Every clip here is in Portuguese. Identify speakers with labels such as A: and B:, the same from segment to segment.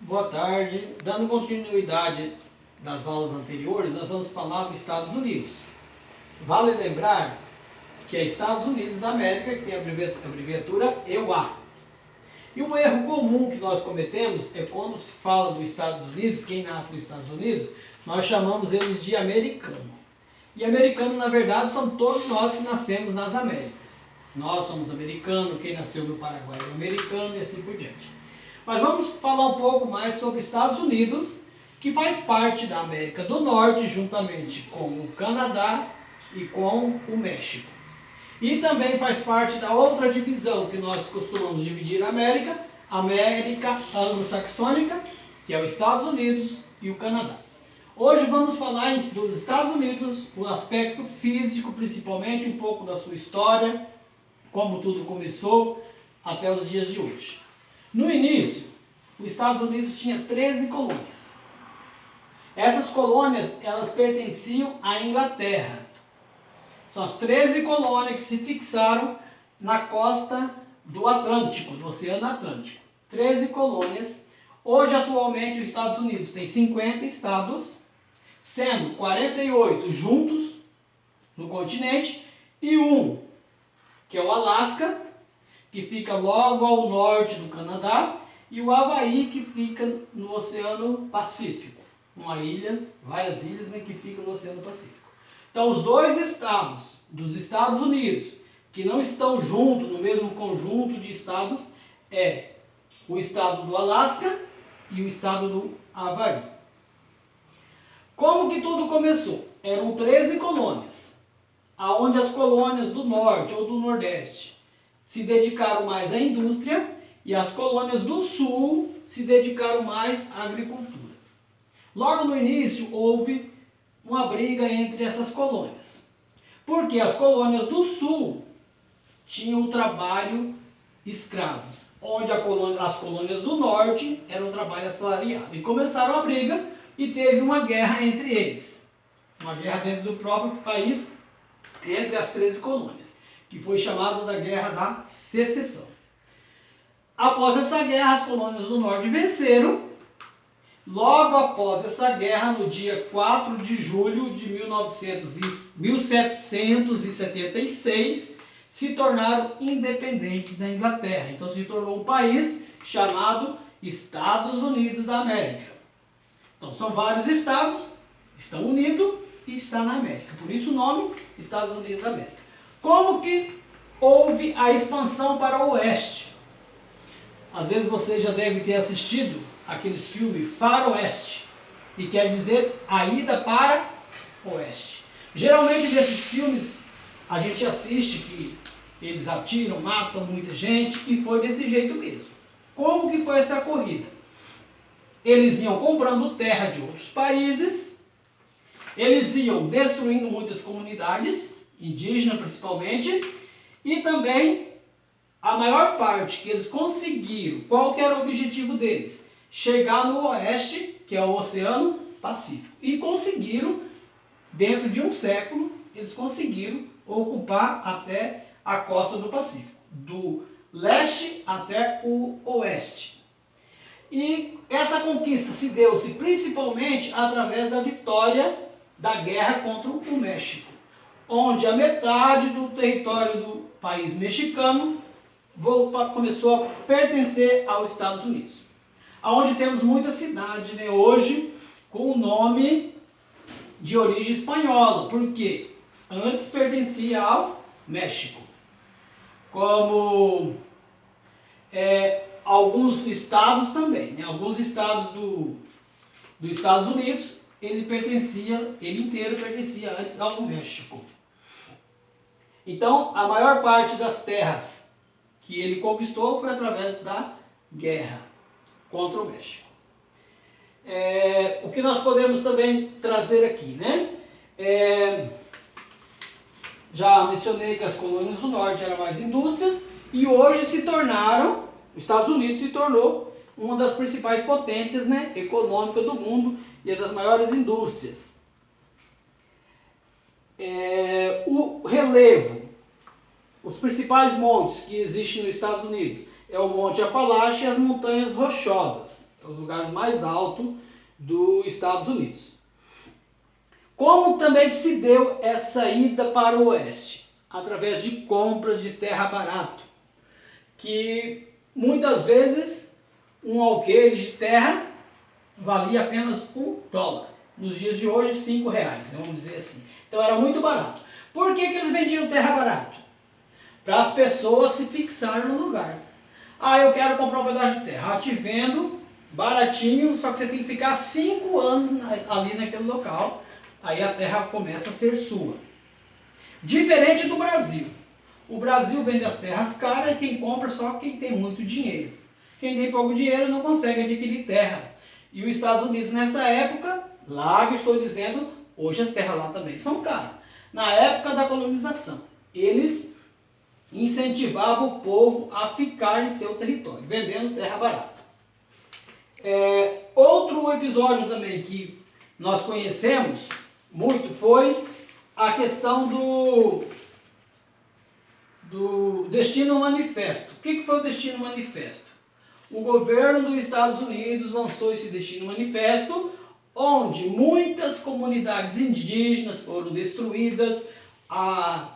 A: Boa tarde. Dando continuidade das aulas anteriores, nós vamos falar dos Estados Unidos. Vale lembrar que é Estados Unidos da América, que tem a abreviatura EUA. E um erro comum que nós cometemos é quando se fala dos Estados Unidos, quem nasce nos Estados Unidos, nós chamamos eles de americano. E americano, na verdade, são todos nós que nascemos nas Américas. Nós somos americanos, quem nasceu no Paraguai é americano e assim por diante. Mas vamos falar um pouco mais sobre Estados Unidos, que faz parte da América do Norte, juntamente com o Canadá e com o México. E também faz parte da outra divisão que nós costumamos dividir a América anglo-saxônica, que é os Estados Unidos e o Canadá. Hoje vamos falar dos Estados Unidos, o aspecto físico principalmente, um pouco da sua história, como tudo começou até os dias de hoje. No início, os Estados Unidos tinha 13 colônias. Essas colônias, elas pertenciam à Inglaterra. São as 13 colônias que se fixaram na costa do Atlântico, do Oceano Atlântico. 13 colônias. Hoje, atualmente, os Estados Unidos têm 50 estados, sendo 48 juntos no continente e um, que é o Alasca, que fica logo ao norte do Canadá, e o Havaí, que fica no Oceano Pacífico. Uma ilha, várias ilhas, né, que ficam no Oceano Pacífico. Então, os dois estados dos Estados Unidos que não estão juntos no mesmo conjunto de estados é o estado do Alasca e o estado do Havaí. Como que tudo começou? Eram 13 colônias, aonde as colônias do norte ou do nordeste se dedicaram mais à indústria e as colônias do sul se dedicaram mais à agricultura. Logo no início houve uma briga entre essas colônias, porque as colônias do sul tinham o trabalho escravos, onde as colônias do norte eram o trabalho assalariado. E começaram a briga e teve uma guerra entre eles, uma guerra dentro do próprio país entre as 13 colônias, que foi chamada da Guerra da Secessão. Após essa guerra, as colônias do norte venceram. Logo após essa guerra, no dia 4 de julho de 1776, se tornaram independentes da Inglaterra. Então se tornou um país chamado Estados Unidos da América. Então são vários estados, estão unidos e está na América. Por isso o nome Estados Unidos da América. Como que houve a expansão para o oeste? Às vezes você já deve ter assistido aqueles filmes faroeste, que quer dizer a ida para o oeste. Geralmente desses filmes a gente assiste que eles atiram, matam muita gente, e foi desse jeito mesmo. Como que foi essa corrida? Eles iam comprando terra de outros países, eles iam destruindo muitas comunidades, indígenas principalmente, e também a maior parte que eles conseguiram, qual que era o objetivo deles? Chegar no oeste, que é o Oceano Pacífico. E conseguiram, dentro de um século, eles conseguiram ocupar até a costa do Pacífico, do leste até o oeste. E essa conquista se deu-se principalmente através da vitória da guerra contra o México, onde a metade do território do país mexicano começou a pertencer aos Estados Unidos. Onde temos muita cidade, né, hoje com o nome de origem espanhola, porque antes pertencia ao México. Como alguns estados também, né, alguns estados dos Estados Unidos, ele inteiro pertencia antes ao México. Então, a maior parte das terras que ele conquistou foi através da guerra contra o México. O que nós podemos também trazer aqui, né? Já mencionei que as colônias do norte eram mais indústrias e hoje os Estados Unidos se tornou uma das principais potências, né, econômicas do mundo e das maiores indústrias. O relevo, os principais montes que existem nos Estados Unidos é o Monte Apalache e as Montanhas Rochosas, É os lugares mais altos dos Estados Unidos. Como também se deu essa ida para o oeste? Através de compras de terra barato, que muitas vezes um alqueire de terra valia apenas $1. Nos dias de hoje, R$5, né? Vamos dizer assim. Então era muito barato. Por que eles vendiam terra barato? Para as pessoas se fixarem no lugar. Ah, eu quero comprar um pedaço de terra. Ah, te vendo baratinho, só que você tem que ficar 5 anos ali naquele local. Aí a terra começa a ser sua. Diferente do Brasil. O Brasil vende as terras caras e quem compra só quem tem muito dinheiro. Quem tem pouco dinheiro não consegue adquirir terra. E os Estados Unidos nessa época, lá que eu estou dizendo, hoje as terras lá também são caras. Na época da colonização, eles incentivavam o povo a ficar em seu território, vendendo terra barata. Outro episódio também que nós conhecemos muito foi a questão do Destino Manifesto. O que foi o Destino Manifesto? O governo dos Estados Unidos lançou esse Destino Manifesto, onde muitas comunidades indígenas foram destruídas, a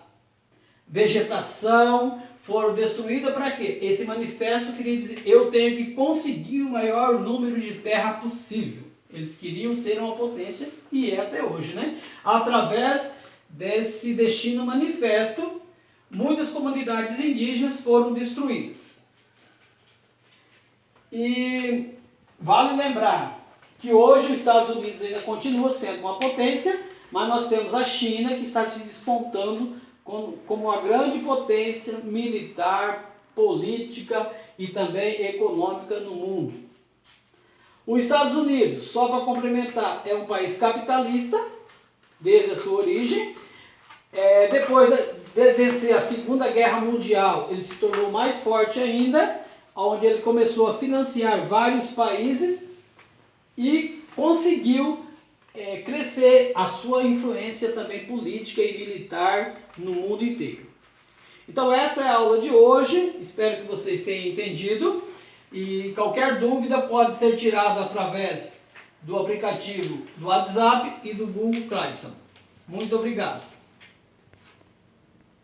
A: vegetação foram destruídas. Para quê? Esse manifesto queria dizer, eu tenho que conseguir o maior número de terra possível. Eles queriam ser uma potência, e é até hoje, né? Através desse Destino Manifesto, muitas comunidades indígenas foram destruídas. E vale lembrar que hoje os Estados Unidos ainda continua sendo uma potência, mas nós temos a China que está se despontando como uma grande potência militar, política e também econômica no mundo. Os Estados Unidos, só para complementar, é um país capitalista, desde a sua origem. Depois de vencer a Segunda Guerra Mundial, ele se tornou mais forte ainda, onde ele começou a financiar vários países e conseguiu crescer a sua influência também política e militar no mundo inteiro. Então essa é a aula de hoje, espero que vocês tenham entendido, e qualquer dúvida pode ser tirada através do aplicativo do WhatsApp e do Google Classroom. Muito obrigado.